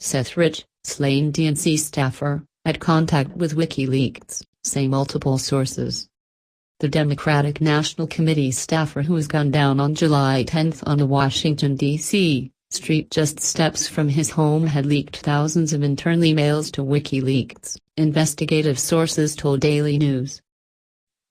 Seth Rich, slain DNC staffer, had contact with WikiLeaks, say multiple sources. The Democratic National Committee staffer who was gunned down on July 10 on a Washington, D.C. street just steps from his home had leaked thousands of internal emails to WikiLeaks, investigative sources told Daily News.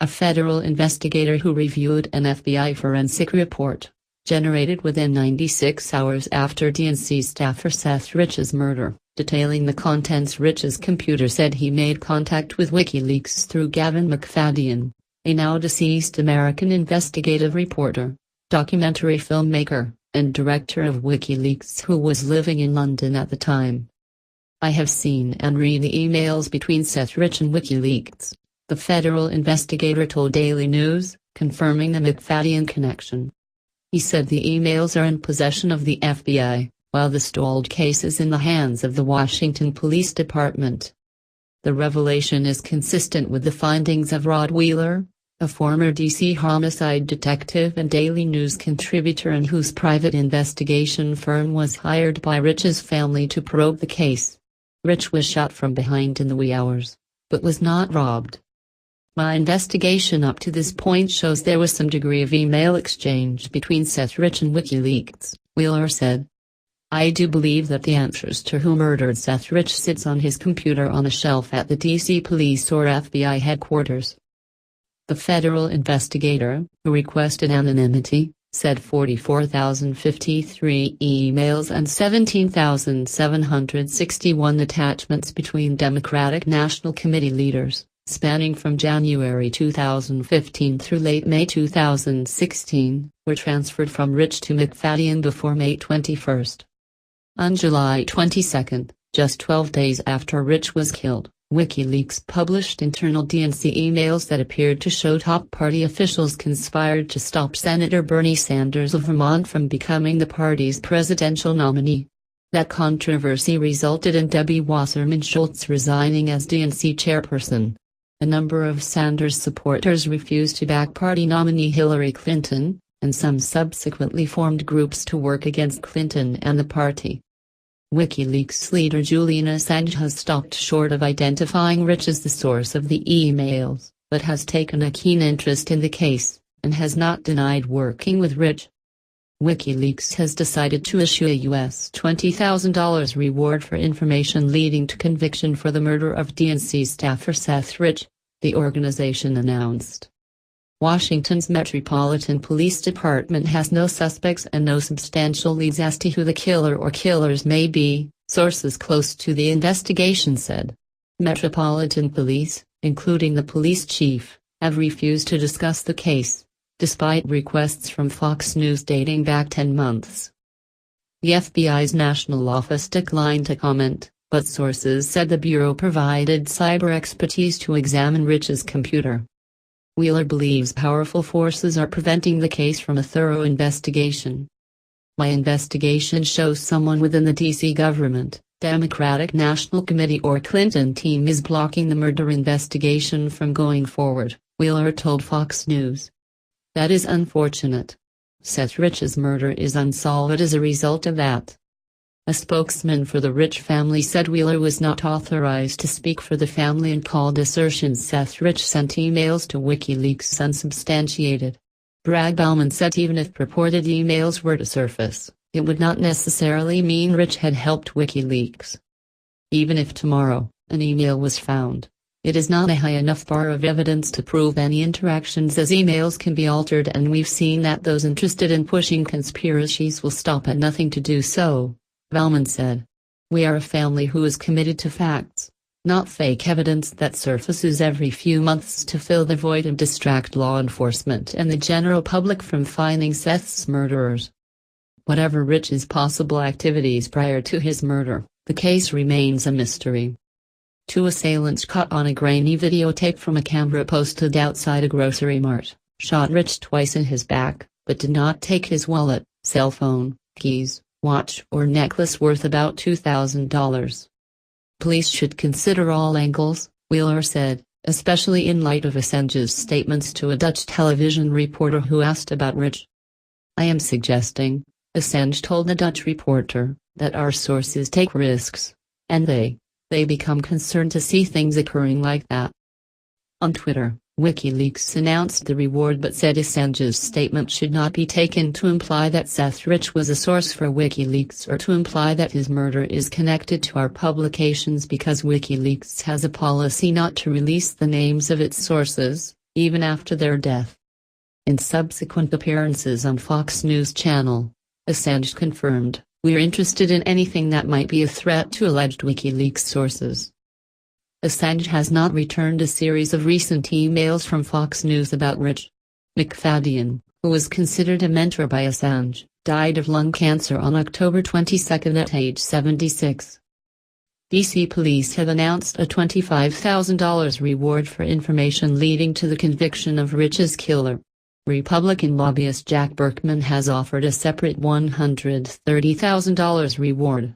A federal investigator who reviewed an FBI forensic report, generated within 96 hours after DNC staffer Seth Rich's murder, detailing the contents Rich's computer, said he made contact with WikiLeaks through Gavin McFadden, a now-deceased American investigative reporter, documentary filmmaker, and director of WikiLeaks who was living in London at the time. "I have seen and read the emails between Seth Rich and WikiLeaks," the federal investigator told Daily News, confirming the McFadden connection. He said the emails are in possession of the FBI, while the stalled case is in the hands of the Washington Police Department. The revelation is consistent with the findings of Rod Wheeler, a former D.C. homicide detective and Daily News contributor and whose private investigation firm was hired by Rich's family to probe the case. Rich was shot from behind in the wee hours, but was not robbed. "My investigation up to this point shows there was some degree of email exchange between Seth Rich and WikiLeaks," Wheeler said. "I do believe that the answers to who murdered Seth Rich sits on his computer on a shelf at the D.C. Police or FBI headquarters." The federal investigator, who requested anonymity, said 44,053 emails and 17,761 attachments between Democratic National Committee leaders, spanning from January 2015 through late May 2016, were transferred from Rich to McFadden before May 21. On July 22, just 12 days after Rich was killed, WikiLeaks published internal DNC emails that appeared to show top party officials conspired to stop Senator Bernie Sanders of Vermont from becoming the party's presidential nominee. That controversy resulted in Debbie Wasserman Schultz resigning as DNC chairperson. A number of Sanders supporters refused to back party nominee Hillary Clinton, and some subsequently formed groups to work against Clinton and the party. WikiLeaks leader Julian Assange has stopped short of identifying Rich as the source of the emails, but has taken a keen interest in the case, and has not denied working with Rich. WikiLeaks has decided to issue a US $20,000 reward for information leading to conviction for the murder of DNC staffer Seth Rich, the organization announced. Washington's Metropolitan Police Department has no suspects and no substantial leads as to who the killer or killers may be, sources close to the investigation said. Metropolitan Police, including the police chief, have refused to discuss the case, despite requests from Fox News dating back 10 months. The FBI's national office declined to comment, but sources said the bureau provided cyber expertise to examine Rich's computer. Wheeler believes powerful forces are preventing the case from a thorough investigation. "My investigation shows someone within the D.C. government, Democratic National Committee or Clinton team is blocking the murder investigation from going forward," Wheeler told Fox News. "That is unfortunate. Seth Rich's murder is unsolved as a result of that." A spokesman for the Rich family said Wheeler was not authorized to speak for the family and called assertions Seth Rich sent emails to WikiLeaks unsubstantiated. Brad Bauman said even if purported emails were to surface, it would not necessarily mean Rich had helped WikiLeaks. "Even if tomorrow, an email was found, it is not a high enough bar of evidence to prove any interactions as emails can be altered and we've seen that those interested in pushing conspiracies will stop at nothing to do so," Bauman said. "We are a family who is committed to facts, not fake evidence that surfaces every few months to fill the void and distract law enforcement and the general public from finding Seth's murderers." Whatever Rich's possible activities prior to his murder, the case remains a mystery. Two assailants caught on a grainy videotape from a camera posted outside a grocery mart, shot Rich twice in his back, but did not take his wallet, cell phone, keys, watch or necklace worth about $2,000. "Police should consider all angles," Wheeler said, especially in light of Assange's statements to a Dutch television reporter who asked about Rich. "I am suggesting," Assange told the Dutch reporter that our sources take risks, and they become concerned to see things occurring like that. On Twitter, WikiLeaks announced the reward but said Assange's statement should not be taken to imply that Seth Rich was a source for WikiLeaks or to imply that his murder is connected to our publications, because WikiLeaks has a policy not to release the names of its sources, even after their death. In subsequent appearances on Fox News Channel, Assange confirmed, "We're interested in anything that might be a threat to alleged WikiLeaks sources." Assange has not returned a series of recent emails from Fox News about Rich. McFadden, who was considered a mentor by Assange, died of lung cancer on October 22 at age 76. DC police have announced a $25,000 reward for information leading to the conviction of Rich's killer. Republican lobbyist Jack Berkman has offered a separate $130,000 reward.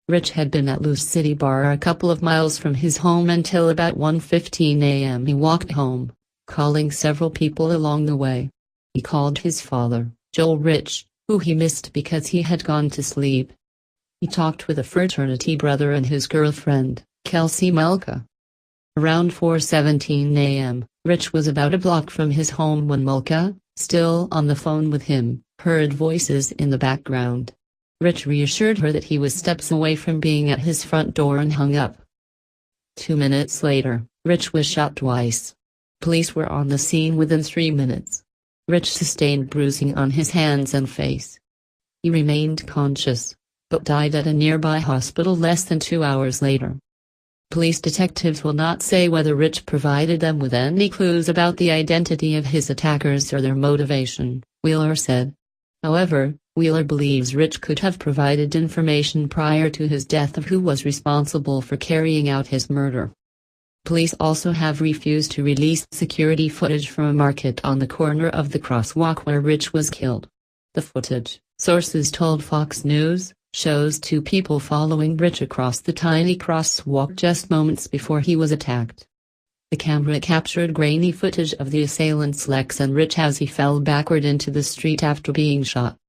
Rich had been at Lou's City Bar a couple of miles from his home until about 1:15 a.m. He walked home, calling several people along the way. He called his father, Joel Rich, who he missed because he had gone to sleep. He talked with a fraternity brother and his girlfriend, Kelsey Mulca. Around 4:17 a.m., Rich was about a block from his home when Mulca, still on the phone with him, heard voices in the background. Rich reassured her that he was steps away from being at his front door and hung up. 2 minutes later, Rich was shot twice. Police were on the scene within 3 minutes. Rich sustained bruising on his hands and face. He remained conscious, but died at a nearby hospital less than 2 hours later. Police detectives will not say whether Rich provided them with any clues about the identity of his attackers or their motivation, Wheeler said. However, Wheeler believes Rich could have provided information prior to his death of who was responsible for carrying out his murder. Police also have refused to release security footage from a market on the corner of the crosswalk where Rich was killed. The footage, sources told Fox News, shows two people following Rich across the tiny crosswalk just moments before he was attacked. The camera captured grainy footage of the assailant's legs and Rich as he fell backward into the street after being shot.